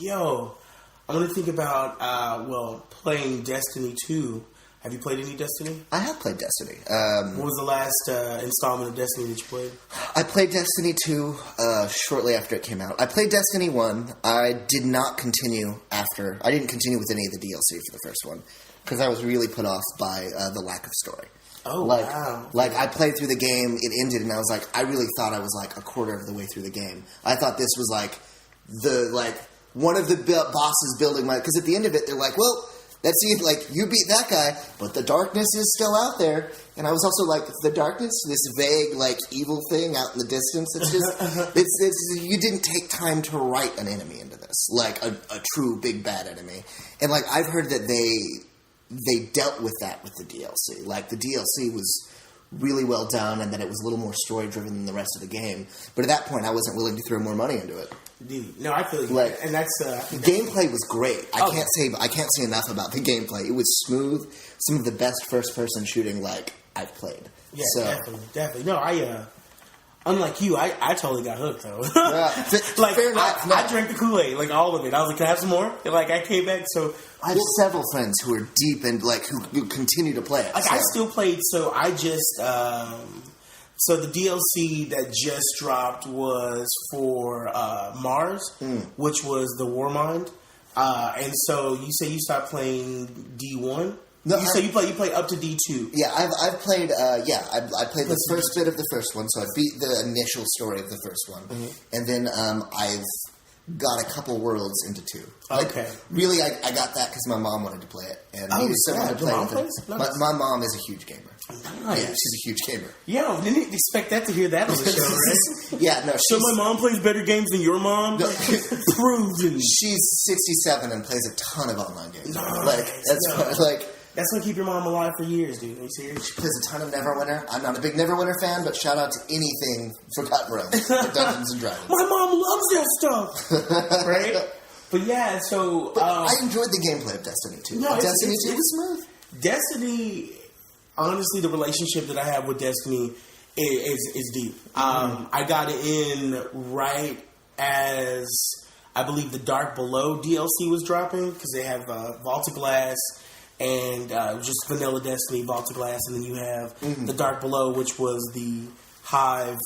Yo, I'm gonna think about playing Destiny 2. Have you played any Destiny? I have played Destiny. What was the last installment of Destiny that you played? I played Destiny 2 shortly after it came out. I played Destiny 1. I did not continue after. I didn't continue with any of the DLC for the first one because I was really put off by the lack of story. Oh, wow. Like, I played through the game, it ended, and I was like, I really thought I was like a quarter of the way through the game. I thought this was like one of the bosses building my... Because at the end of it, they're like, well... Let's see if, you beat that guy, but the darkness is still out there. And I was also like, the darkness, this vague, evil thing out in the distance, it's just, you didn't take time to write an enemy into this, a true big bad enemy. And, I've heard that they dealt with that with the DLC. The DLC was really well done, and that it was a little more story-driven than the rest of the game. But at that point, I wasn't willing to throw more money into it. Dude, no, I feel you. And that's gameplay was great. I can't say enough about the gameplay. It was smooth. Some of the best first-person shooting I've played. Yeah, so. Definitely. No, unlike you, I totally got hooked though. Fair enough. I drank the Kool-Aid, all of it. I was like, can I have some more? And, I came back. So I have several friends who are deep and who continue to play it. I still played. So I just. So the DLC that just dropped was for Mars, which was the Warmind. And so you say you stopped playing D1? No, you play up to D2. Yeah, I've played. I played the first bit of the first one, so I beat the initial story of the first one, and then I've got a couple worlds into 2. Okay. Really, I got that because my mom wanted to play it, and needed someone to play with it. Nice. My mom is a huge gamer. Nice. Yeah, she's a huge gamer. Yeah, didn't expect that to hear that on the show, right? Yeah, no. So my mom plays better games than your mom? No. Proven. She's 67 and plays a ton of online games. Nice. That's gonna keep your mom alive for years, dude. Are you serious? She plays a ton of Neverwinter. I'm not a big Neverwinter fan, but shout out to anything Forgotten Realms, Dungeons and Dragons. My mom loves that stuff, right? But yeah, so I enjoyed the gameplay of Destiny 2. No, Destiny 2 was smooth. Destiny, honestly, the relationship that I have with Destiny is deep. I got in right as I believe the Dark Below DLC was dropping because they have Vault of Glass. And just vanilla Destiny, Vault of Glass, and then you have the Dark Below, which was the Hive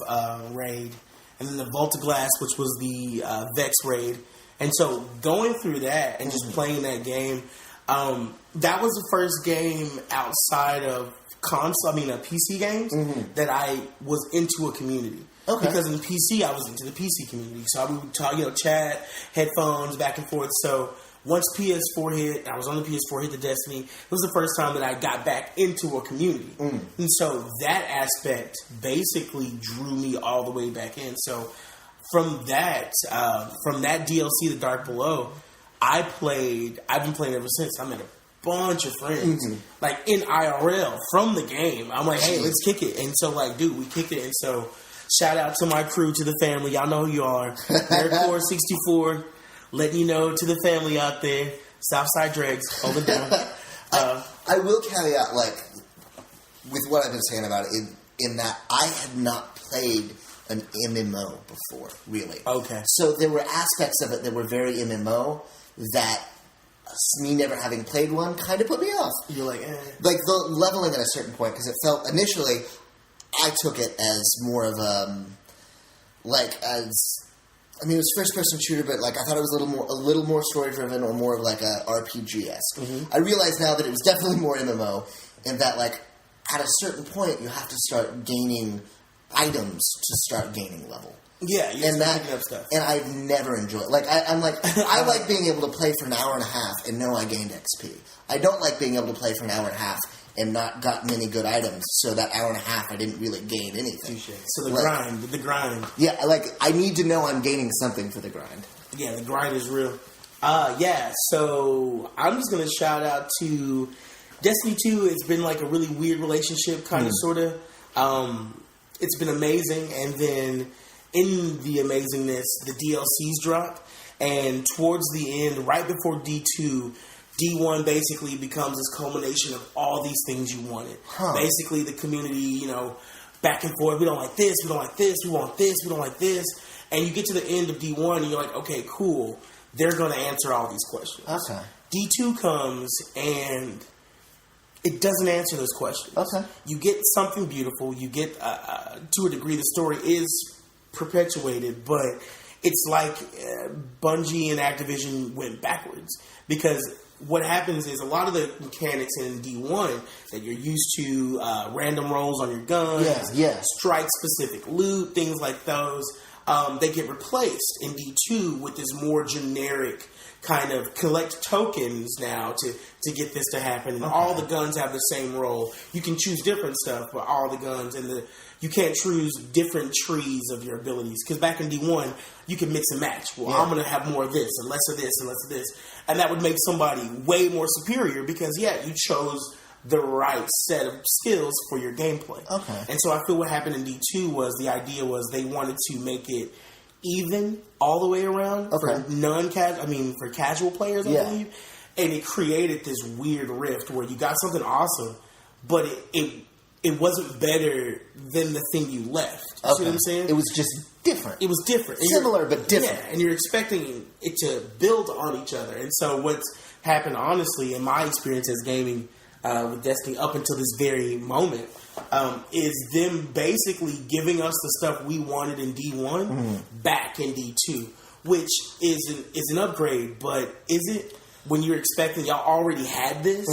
raid, and then the Vault of Glass, which was the Vex raid. And so going through that and just playing that game, that was the first game outside of PC games that I was into a community. Okay. Because in PC, I was into the PC community, so I would talk, chat, headphones, back and forth. So. Once PS4 hit, I was on the PS4, hit the Destiny. It was the first time that I got back into a community. And so that aspect basically drew me all the way back in. So from that DLC, The Dark Below, I've been playing ever since. I met a bunch of friends, in IRL from the game. I'm like, hey, let's kick it. And so, dude, we kicked it. And so shout out to my crew, to the family. Y'all know who you are. Nerdcore 64. Letting you know to the family out there, Southside Dregs, hold it down. I will caveat, with what I've been saying about it, in that I had not played an MMO before, really. Okay. So there were aspects of it that were very MMO that me never having played one kind of put me off. You're like, eh. The leveling at a certain point, because it felt, initially, I took it as more of it was first-person shooter, but I thought it was a little more story-driven, or more of a RPG-esque. I realize now that it was definitely more MMO, and that at a certain point you have to start gaining items to start gaining level. Yeah, you're picking up stuff. And I've never enjoyed. I like being able to play for an hour and a half and know I gained XP. I don't like being able to play for an hour and a half and not got many good items, so that hour and a half I didn't really gain anything. So the grind. Yeah, I need to know I'm gaining something for the grind. Yeah, the grind is real. So I'm just going to shout out to Destiny 2. It's been a really weird relationship, kind of, sort of. It's been amazing, and then in the amazingness, the DLCs drop, and towards the end, right before D2, D1 basically becomes this culmination of all these things you wanted. Basically, the community, back and forth. We don't like this. We don't like this. We want this. We don't like this. And you get to the end of D1, and you're like, okay, cool. they're going to answer all these questions. Okay. D2 comes and it doesn't answer those questions. Okay. You get something beautiful. You get, to a degree, the story is perpetuated, but it's like Bungie and Activision went backwards. Because what happens is a lot of the mechanics in D1 that you're used to, random rolls on your guns, strike-specific loot, things like those, they get replaced in D2 with this more generic kind of collect tokens now to get this to happen. And all the guns have the same role. You can choose different stuff, but all the guns and you can't choose different trees of your abilities. Because back in D1, you can mix and match. Well, I'm going to have more of this and less of this and less of this. And that would make somebody way more superior because, you chose the right set of skills for your gameplay. Okay. And so I feel what happened in D2 was the idea was they wanted to make it even all the way around for for casual players, I believe. And it created this weird rift where you got something awesome, but it wasn't better than the thing you left. You see what I'm saying? It was just different. It was different. Similar, but different. Yeah, and you're expecting it to build on each other. And so what's happened, honestly, in my experience as gaming with Destiny up until this very moment, is them basically giving us the stuff we wanted in D1 back in D2, which is an upgrade, but is it when you're expecting y'all already had this?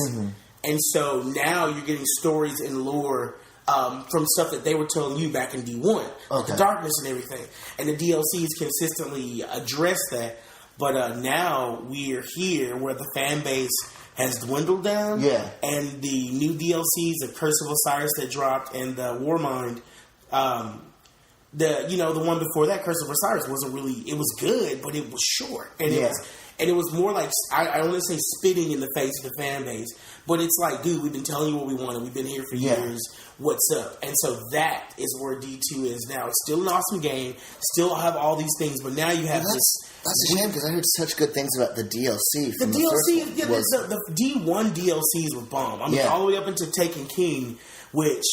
And so now you're getting stories and lore from stuff that they were telling you back in D1, like the darkness and everything. And the DLCs consistently address that, but now we're here where the fan base has dwindled down. Yeah. And the new DLCs, the Curse of Osiris that dropped and the Warmind, the one before that, Curse of Osiris, wasn't really, it was good, but it was short. And it was more like, I don't want to say spitting in the face of the fan base, but it's like, dude, we've been telling you what we wanted. We've been here for years. What's up? And so that is where D2 is now. It's still an awesome game. Still have all these things, but now you have this. That's a shame because I heard such good things about the DLC. From the DLC, first one the D1 DLCs were bomb. I mean, all the way up into Taken King, which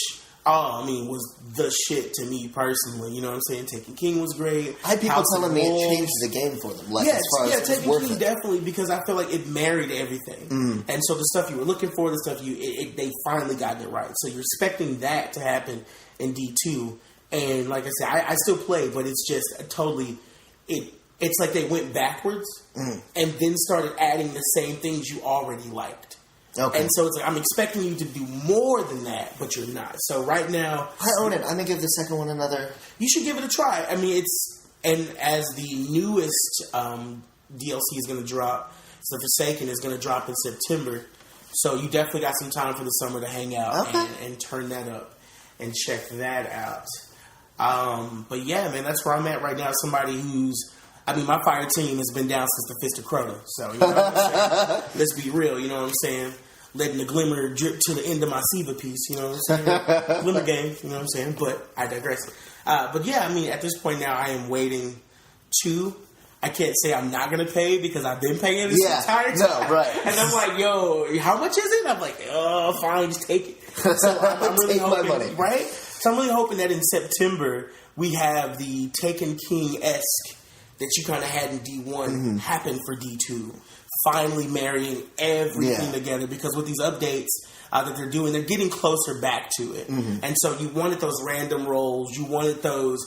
was the shit to me personally. You know what I'm saying? Taken King was great. I had people telling me it changed the game for them. Like, as far as Taken King definitely, because I feel like it married everything. And so the stuff you were looking for, the stuff they finally got it right. So you're expecting that to happen in D2. And like I said, I still play, but it's just it's like they went backwards and then started adding the same things you already liked. Okay. And so it's like, I'm expecting you to do more than that, but you're not. So right now, I own it. I'm going to give the second one another. You should give it a try. I mean, and as the newest DLC is going to drop, The Forsaken is going to drop in September. So you definitely got some time for the summer to hang out and turn that up and check that out. But yeah, man, that's where I'm at right now. Somebody my fire team has been down since the Fist of Crota. So, you know what I'm saying? Let's be real, you know what I'm saying? Letting the glimmer drip to the end of my Siva piece, you know what I'm saying? Glimmer game, you know what I'm saying? But I digress. But yeah, I mean, at this point now, I am waiting I can't say I'm not going to pay because I've been paying this entire time. No, right. And I'm like, yo, how much is it? I'm like, oh, fine, just take it. So I'm really hoping, my money. Right? So I'm really hoping that in September, we have the Taken King-esque that you kind of had in D1 happen for D2. Finally marrying everything together, because with these updates that they're doing, they're getting closer back to it. And so you wanted those random rolls. You wanted those,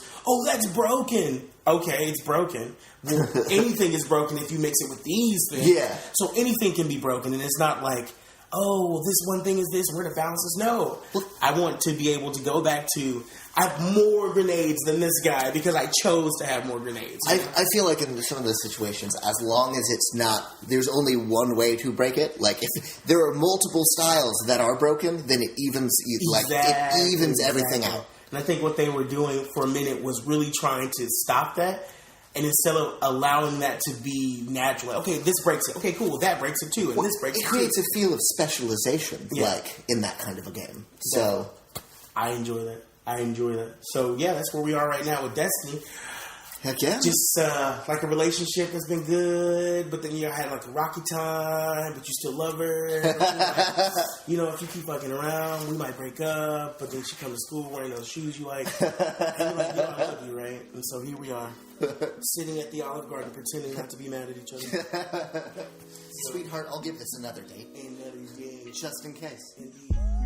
that's broken. Okay, it's broken. Well, anything is broken if you mix it with these things. Yeah. So anything can be broken, and it's not like, this one thing is this, we're going to balance this. No. I want to be able to go back to, I have more grenades than this guy because I chose to have more grenades. I feel like in some of those situations, as long as it's not, there's only one way to break it. Like, if there are multiple styles that are broken, then it evens, it evens everything out. And I think what they were doing for a minute was really trying to stop that. And instead of allowing that to be natural, okay, this breaks it. Okay, cool, that breaks it too, and this breaks it too. It creates a feel of specialization, in that kind of a game. So, I enjoy that. So, yeah, that's where we are right now with Destiny. Heck yeah. Just like a relationship has been good, but then you had like a rocky time, but you still love her. If you keep fucking around, we might break up, but then she comes to school wearing those shoes you like. And you're like, I love you, right? And so here we are, sitting at the Olive Garden, pretending not to be mad at each other. Sweetheart, I'll give this another date. Another day. Just in case. Indeed.